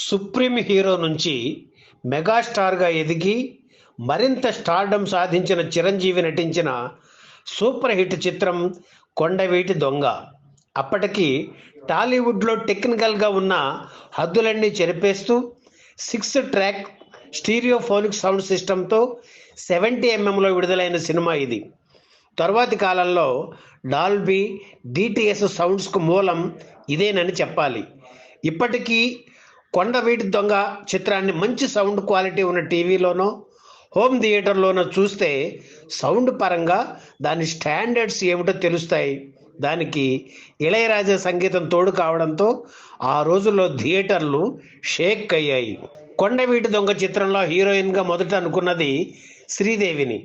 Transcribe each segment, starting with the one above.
Supreme hero నుంచి మెగాస్టార్గా ఎదిగి మరింత స్టార్డమ్ సాధించిన చిరంజీవి నటించిన సూపర్ హిట్ చిత్రం కొండవీటి దొంగ. అప్పటికి టాలీవుడ్లో టెక్నికల్గా ఉన్న హద్దులన్నీ చెరిపేస్తూ 6 ట్రాక్ స్టీరియోఫోనిక్ సౌండ్ సిస్టంతో 70mm విడుదలైన సినిమా ఇది. తరువాతి కాలంలో డాల్బీ, డిటిఎస్ సౌండ్స్కు మూలం ఇదేనని చెప్పాలి. ఇప్పటికీ కొండవీటి దొంగ చిత్రాన్ని మంచి సౌండ్ క్వాలిటీ ఉన్న టీవీలోనో హోమ్ థియేటర్లోనో చూస్తే సౌండ్ పరంగా దాని స్టాండర్డ్స్ ఏమిటో తెలుస్తాయి. దానికి ఇళయరాజా సంగీతం తోడు కావడంతో ఆ రోజుల్లో థియేటర్లు షేక్ అయ్యాయి. కొండవీటి దొంగ చిత్రంలో హీరోయిన్గా మొదట అనుకున్నది శ్రీదేవిని.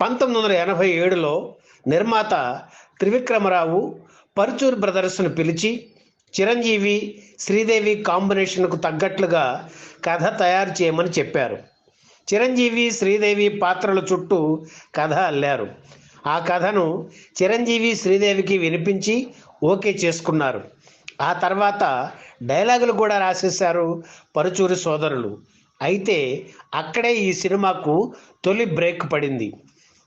1987లో నిర్మాత త్రివిక్రమరావు పరుచూరి బ్రదర్స్ను పిలిచి చిరంజీవి, శ్రీదేవి కాంబినేషన్కు తగ్గట్లుగా కథ తయారు చేయమని చెప్పారు. చిరంజీవి, శ్రీదేవి పాత్రల చుట్టూ కథ అల్లారు. ఆ కథను చిరంజీవి, శ్రీదేవికి వినిపించి ఓకే చేసుకున్నారు. ఆ తర్వాత డైలాగులు కూడా రాసేశారు పరుచూరి సోదరులు. అయితే అక్కడే ఈ సినిమాకు తొలి బ్రేక్ పడింది.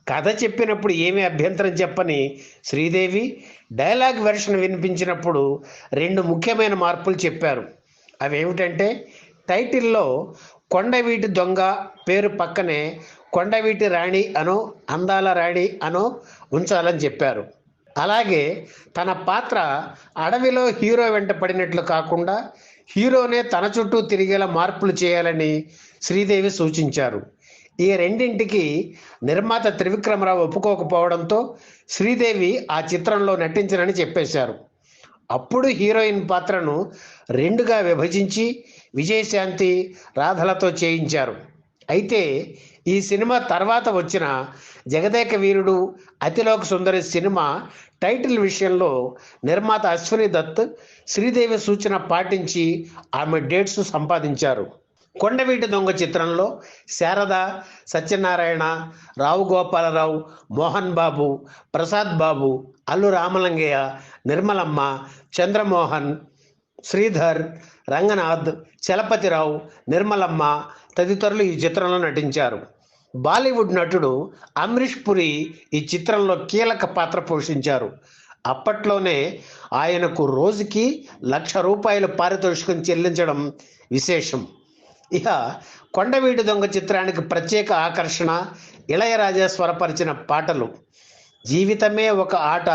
కథ చెప్పినప్పుడు ఏమీ అభ్యంతరం చెప్పని శ్రీదేవి డైలాగ్ వెర్షన్ వినిపించినప్పుడు 2 ముఖ్యమైన మార్పులు చెప్పారు. అవేమిటంటే, టైటిల్లో కొండవీటి దొంగ పేరు పక్కనే కొండవీటి రాణి అనో, అందాల రాణి అనో ఉంచాలని చెప్పారు. అలాగే తన పాత్ర అడవిలో హీరో వెంట పడినట్లు కాకుండా హీరోనే తన చుట్టూ తిరిగేలా మార్పులు చేయాలని శ్రీదేవి సూచించారు. ఈ రెండింటికి నిర్మాత త్రివిక్రమరావు ఒప్పుకోకపోవడంతో శ్రీదేవి ఆ చిత్రంలో నటించనని చెప్పేశారు. అప్పుడు హీరోయిన్ పాత్రను 2గా విభజించి విజయశాంతి, రాధలతో చేయించారు. అయితే ఈ సినిమా తర్వాత వచ్చిన జగదేక వీరుడు, అతిలోక సుందరి సినిమా టైటిల్ విషయంలో నిర్మాత అశ్విని దత్ శ్రీదేవి సూచన పాటించి ఆమె డేట్స్ సంపాదించారు. కొండవీటి దొంగ చిత్రంలో శారద, సత్యనారాయణ, రావు గోపాలరావు, మోహన్ బాబు, ప్రసాద్ బాబు, అల్లు రామలింగయ్య, నిర్మలమ్మ, చంద్రమోహన్, శ్రీధర్, రంగనాథ్, చలపతిరావు, నిర్మలమ్మ తదితరులు ఈ చిత్రంలో నటించారు. బాలీవుడ్ నటుడు అమరీష్ పురి ఈ చిత్రంలో కీలక పాత్ర పోషించారు. అప్పట్లోనే ఆయనకు రోజుకి ₹1,00,000 పారితోషికం చెల్లించడం విశేషం. ఇక కొండవీటి దొంగ చిత్రానికి ప్రత్యేక ఆకర్షణ ఇళయరాజా స్వరపరిచిన పాటలు. జీవితమే ఒక ఆట,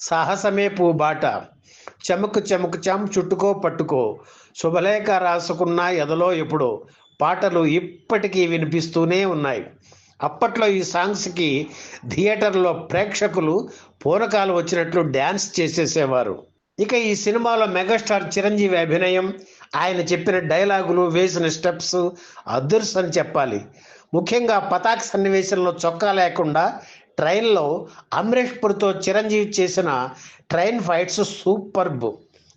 సాహసమే పూబాట, చెమకు చెమకు చం చుట్టుకో పట్టుకో, శుభలేఖ రాసుకున్న ఎదలో ఎప్పుడో పాటలు ఇప్పటికీ వినిపిస్తూనే ఉన్నాయి. అప్పట్లో ఈ సాంగ్స్కి థియేటర్లో ప్రేక్షకులు పూనకాలు వచ్చినట్లు డ్యాన్స్ చేసేసేవారు. ఇక ఈ సినిమాలో మెగాస్టార్ చిరంజీవి అభినయం, ఆయన చెప్పిన డైలాగులు, వేసిన స్టెప్స్ అదుర్స్ అని చెప్పాలి. ముఖ్యంగా పతాక్ సన్నివేశంలో చొక్కా లేకుండా ట్రైన్లో అమరీష్ పురితో చిరంజీవి చేసిన ట్రైన్ ఫైట్స్ సూపర్బ్.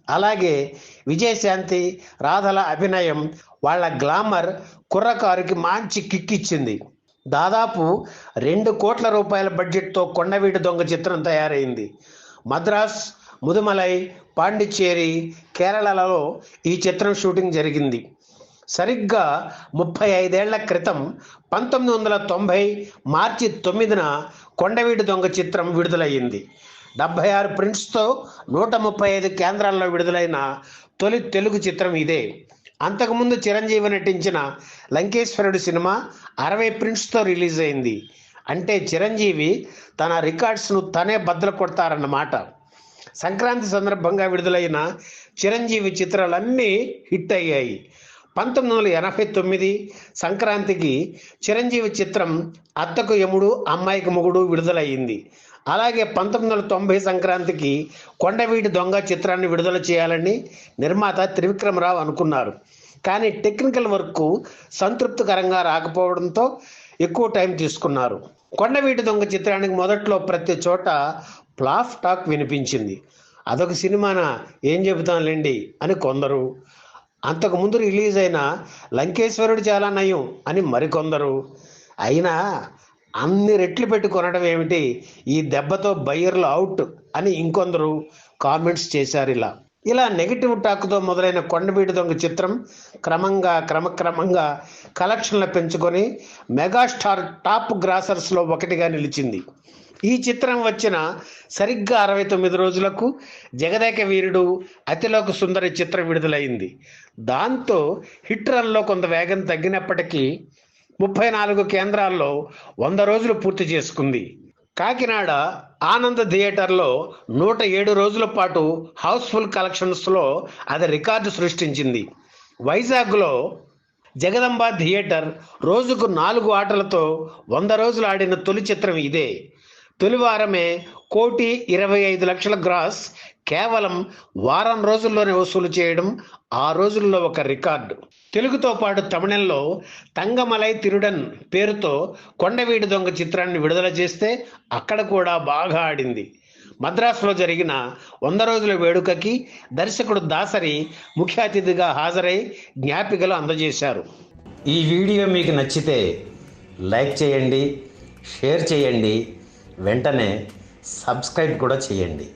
అలాగే విజయశాంతి, రాధల అభినయం, వాళ్ళ గ్లామర్ కుర్రకారుకి మంచి కిక్ ఇచ్చింది. దాదాపు ₹2 కోట్ల బడ్జెట్తో కొండవీటి దొంగ చిత్రం తయారైంది. మద్రాస్, ముదుమలై, పాండిచ్చేరి, కేరళలలో ఈ చిత్రం షూటింగ్ జరిగింది. సరిగ్గా 35 ఏళ్ల క్రితం 1990 మార్చి 9న కొండవీటి దొంగ చిత్రం విడుదలయ్యింది. 76 ప్రింట్స్తో 135 కేంద్రాల్లో విడుదలైన తొలి తెలుగు చిత్రం ఇదే. అంతకుముందు చిరంజీవి నటించిన లంకేశ్వరుడు సినిమా 60 ప్రింట్స్తో రిలీజ్ అయింది. అంటే చిరంజీవి తన రికార్డ్స్ను తనే బద్దలు కొడతారన్నమాట. సంక్రాంతి సందర్భంగా విడుదలైన చిరంజీవి చిత్రాలన్నీ హిట్ అయ్యాయి. 1989 సంక్రాంతికి చిరంజీవి చిత్రం అత్తకు యముడు, అమ్మాయికి మొగుడు విడుదలయ్యింది. అలాగే 1990 సంక్రాంతికి కొండవీటి దొంగ చిత్రాన్ని విడుదల చేయాలని నిర్మాత త్రివిక్రమరావు అనుకున్నారు. కానీ టెక్నికల్ వర్క్ సంతృప్తికరంగా రాకపోవడంతో ఎక్కువ టైం తీసుకున్నారు. కొండవీటి దొంగ చిత్రానికి మొదట్లో ప్రతి చోట ఫ్లాప్ టాక్ వినిపించింది. అదొక సినిమానా, ఏం చెబుతాంలేండి అని కొందరు, అంతకుముందు రిలీజ్ అయిన లంకేశ్వరుడు చాలా నయం అని మరికొందరు, అయినా అన్ని రెట్లు పెట్టి కొనడం ఏమిటి, ఈ దెబ్బతో బయ్యర్లు అవుట్ అని ఇంకొందరు కామెంట్స్ చేశారు. ఇలా ఇలా నెగిటివ్ టాక్తో మొదలైన కొండవీటి దొంగ చిత్రం క్రమక్రమంగా కలెక్షన్లు పెంచుకొని మెగాస్టార్ టాప్ గ్రాసర్స్లో ఒకటిగా నిలిచింది. ఈ చిత్రం వచ్చిన సరిగ్గా 69 రోజులకు జగదేక వీరుడు అతిలోక సుందరి చిత్రం విడుదలైంది. దాంతో హిట్ రన్లో కొంత వేగం తగ్గినప్పటికీ 34 కేంద్రాల్లో 100 రోజులు పూర్తి చేసుకుంది. కాకినాడ ఆనంద్ థియేటర్లో 107 రోజుల పాటు హౌస్ఫుల్ కలెక్షన్స్లో అది రికార్డు సృష్టించింది. వైజాగ్లో జగదంబ థియేటర్ రోజుకు 4 ఆటలతో 100 రోజులు ఆడిన తొలి చిత్రం ఇదే. తొలి వారమే 1,25,00,000 గ్రాస్ కేవలం వారం రోజుల్లోనే వసూలు చేయడం ఆ రోజుల్లో ఒక రికార్డు. తెలుగుతో పాటు తమిళంలో తంగమలై తిరుడన్ పేరుతో కొండవీటి దొంగ చిత్రాన్ని విడుదల చేస్తే అక్కడ కూడా బాగా ఆడింది. మద్రాసులో జరిగిన 100 రోజుల వేడుకకి దర్శకుడు దాసరి ముఖ్య అతిథిగా హాజరై జ్ఞాపికలు అందజేశారు. ఈ వీడియో మీకు నచ్చితే లైక్ చేయండి, షేర్ చేయండి, వెంటనే సబ్స్క్రైబ్ కూడా చేయండి.